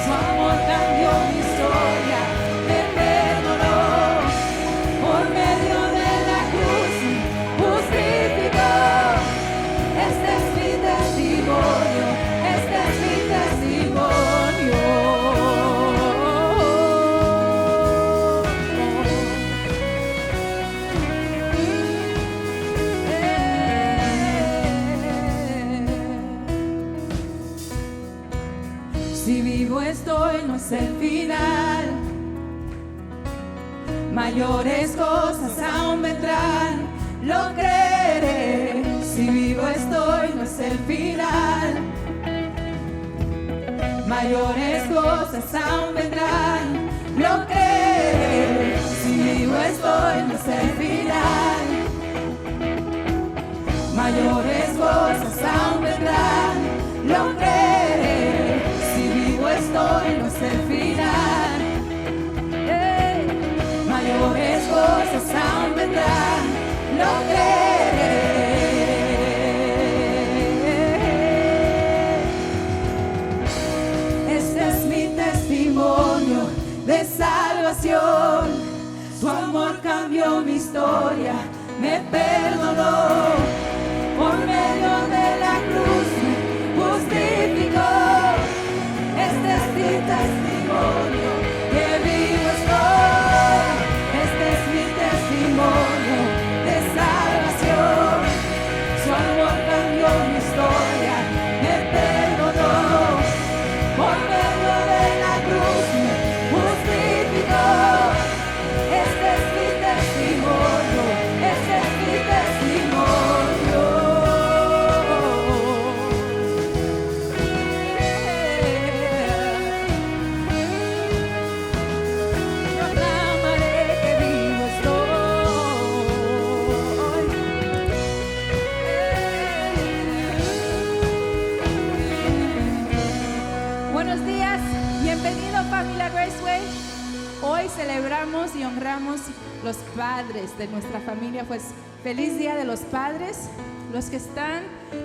Su amor cambió mi historia, me perdonó por medio de estoy, no es el final. Mayores cosas aún vendrán, lo creeré. Si vivo estoy, no es el final. Mayores cosas aún vendrán, lo creeré. Si vivo estoy, no es el final. Mayores cosas aún vendrán, lo creeré. Estoy, no es el final. Mayores cosas aún vendrán, lo creeré. Este es mi testimonio de salvación. Su amor cambió mi historia, me perdonó. Por medio de la cruz me justificó. Este es mi testimonio, que vivo estoy. Este es mi testimonio de salvación. Su amor cambió mi historia, me perdonó. Por medio de la cruz me justificó. Este es mi testimonio, este es mi testimonio. Buenos días, bienvenido familia Graceway. Hoy celebramos y honramos los padres de nuestra familia, pues feliz Día de los Padres. Los que están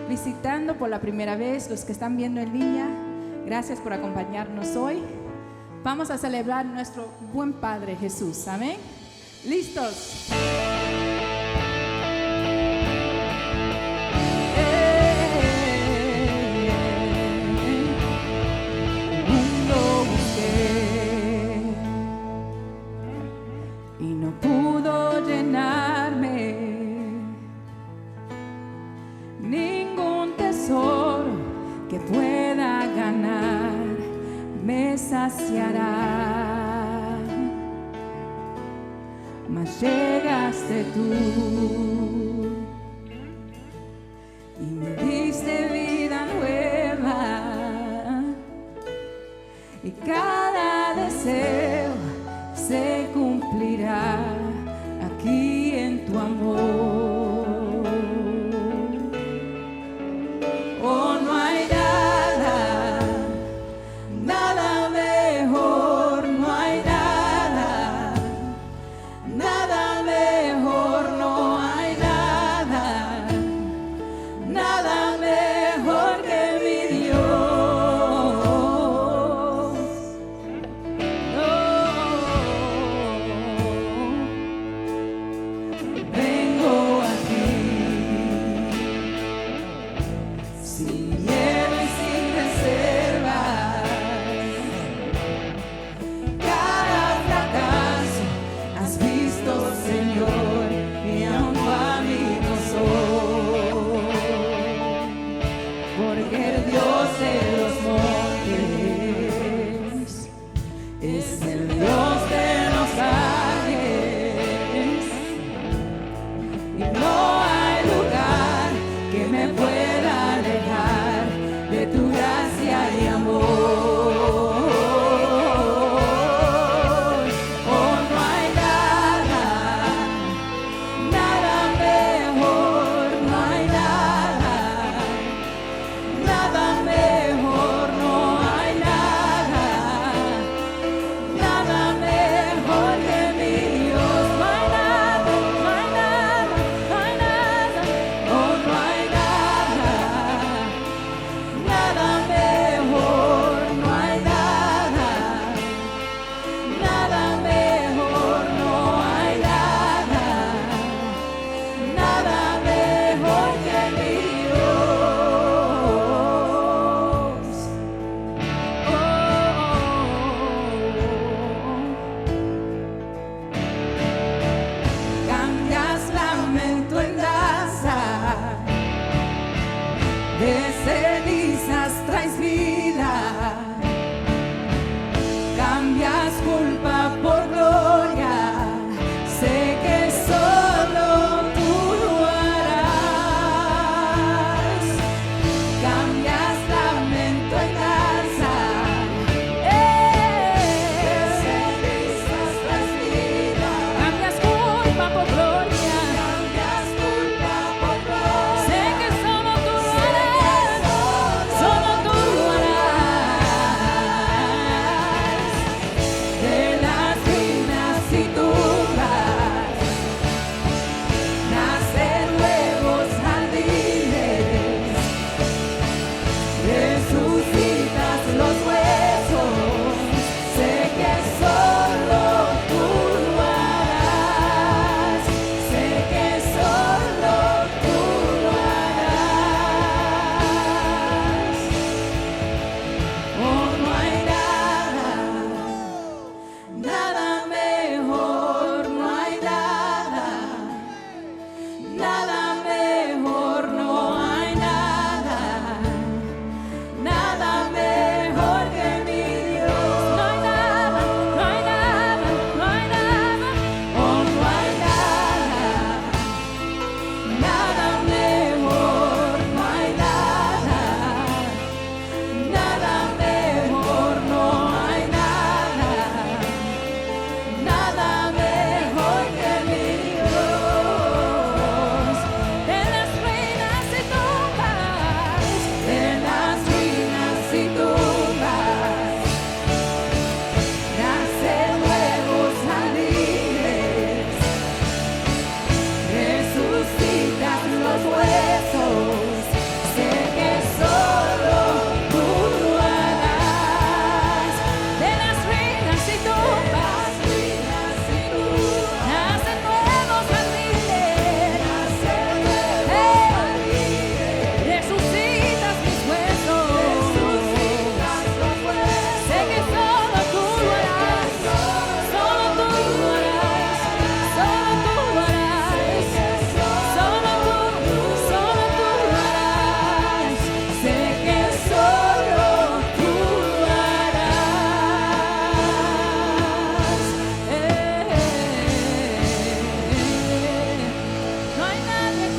visitando por la primera vez, los que están viendo en línea, gracias por acompañarnos hoy. Vamos a celebrar nuestro buen Padre Jesús, amén. ¿Listos? Y no pudo llenarme fuiste tú. Y me diste vida nueva, y cada deseo se cumplirá aquí en tu amor. Oh, no hay nada, nada mejor, no hay nada, nada mejor, no hay nada, nada mejor que mi Dios. No. Vengo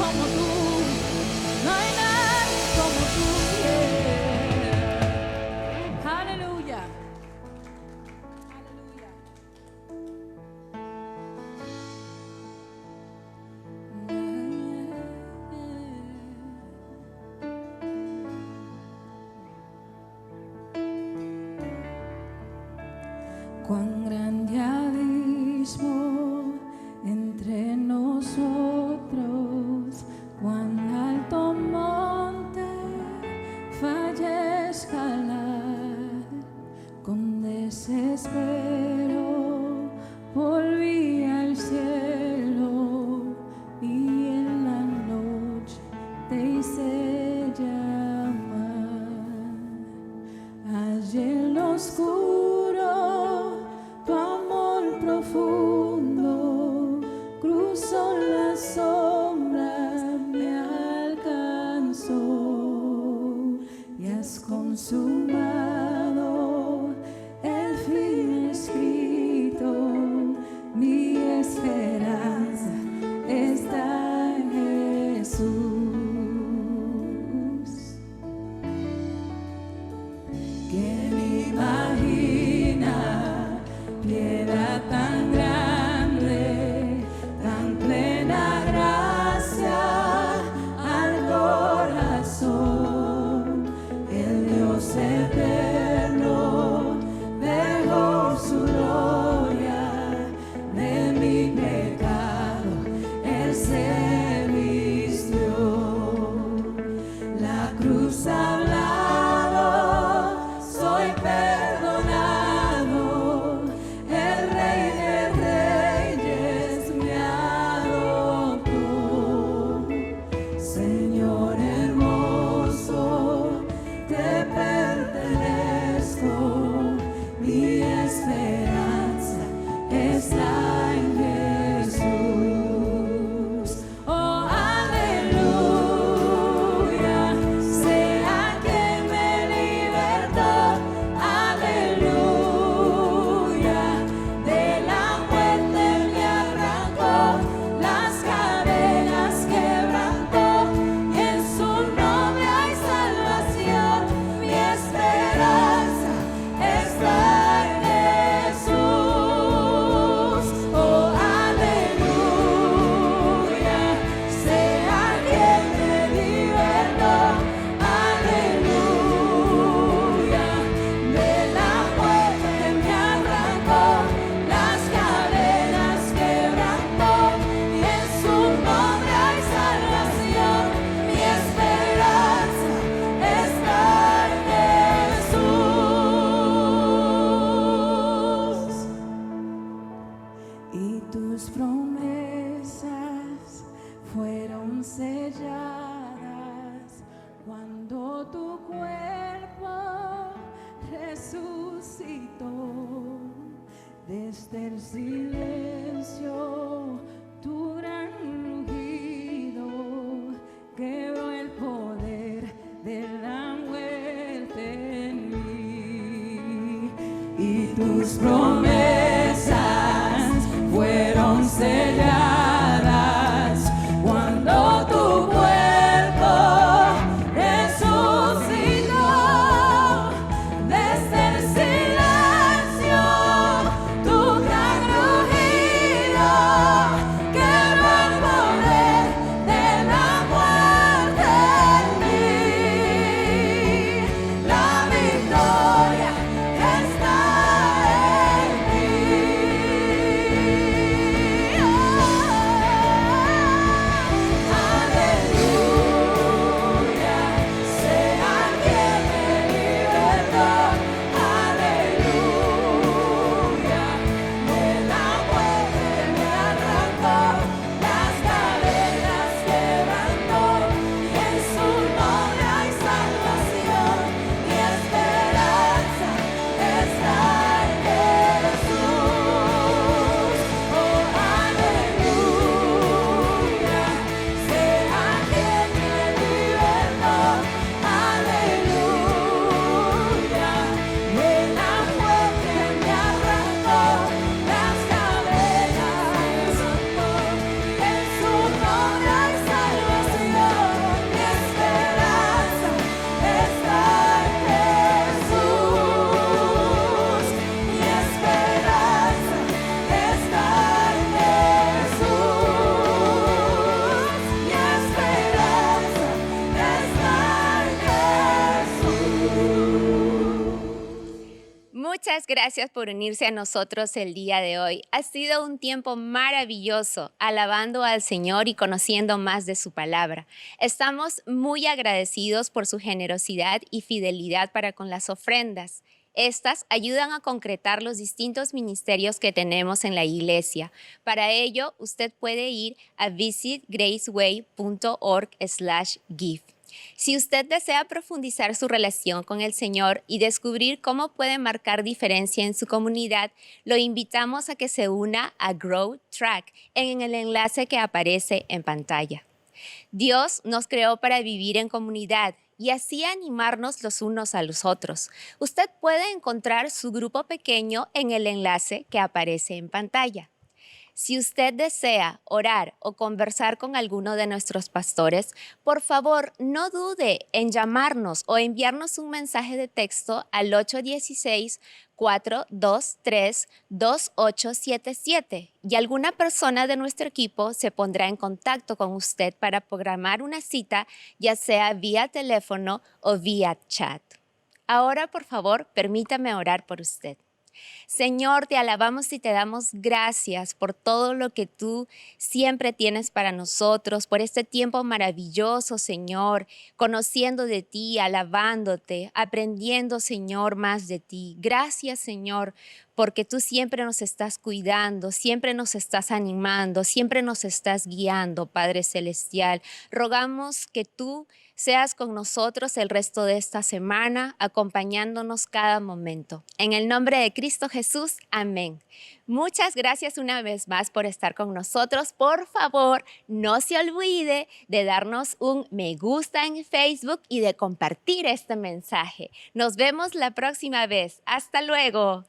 como tú, no hay nadie como tú. Yeah. Aleluya. Aleluya. Cuán grande abismo entre nosotros, cuán alto monte fallé escalar, con desespero volví al cielo y en la noche te hice llamar. Allí en lo oscuro tu amor profundo cruzó las sombras, me alcanzó y has consumado el fin escrito. Mi esperanza está en Jesús. ¿Quién imagina piedad tan grande, tan plena gracia al corazón? El Dios eterno dejó su gloria, de mi pecado Él se vistió. La cruz ha hablado, soy perdonado. El Rey de Reyes me adoptó. Señor hermoso, te pertenezco. Mi esperanza está en Jesús. Oh, aleluya, sea quien me libertó. Aleluya, de la muerte me arrancó, las cadenas quebrantó, y en su nombre hay salvación. Mi esperanza está en Jesús. Oh, aleluya, sea quien me libertó. Aleluya, de la muerte me arrancó, las cadenas quebrantó, y en su nombre hay salvación. Mi esperanza está en Jesús. Y tus promesas fueron selladas cuando tu cuerpo resucitó. Desde el silencio tu gran rugido quebró el poder de la muerte en mí. Y tus promesas fueron selladas cuando tu cuerpo resucitó. Desde el silencio tu gran rugido quebró el poder de la muerte en mí. La victoria está en mí. Muchas gracias por unirse a nosotros el día de hoy. Ha sido un tiempo maravilloso, alabando al Señor y conociendo más de su palabra. Estamos muy agradecidos por su generosidad y fidelidad para con las ofrendas. Estas ayudan a concretar los distintos ministerios que tenemos en la iglesia. Para ello, usted puede ir a visitgraceway.org/give. Si usted desea profundizar su relación con el Señor y descubrir cómo puede marcar diferencia en su comunidad, lo invitamos a que se una a Grow Track en el enlace que aparece en pantalla. Dios nos creó para vivir en comunidad y así animarnos los unos a los otros. Usted puede encontrar su grupo pequeño en el enlace que aparece en pantalla. Si usted desea orar o conversar con alguno de nuestros pastores, por favor, no dude en llamarnos o enviarnos un mensaje de texto al 816-423-2877 y alguna persona de nuestro equipo se pondrá en contacto con usted para programar una cita, ya sea vía teléfono o vía chat. Ahora, por favor, permítame orar por usted. Señor, te alabamos y te damos gracias por todo lo que tú siempre tienes para nosotros, por este tiempo maravilloso, Señor, conociendo de ti, alabándote, aprendiendo, Señor, más de ti. Gracias, Señor, porque tú siempre nos estás cuidando, siempre nos estás animando, siempre nos estás guiando, Padre Celestial. Rogamos que tú seas con nosotros el resto de esta semana, acompañándonos cada momento. En el nombre de Cristo Jesús, amén. Muchas gracias una vez más por estar con nosotros. Por favor, no se olvide de darnos un me gusta en Facebook y de compartir este mensaje. Nos vemos la próxima vez. Hasta luego.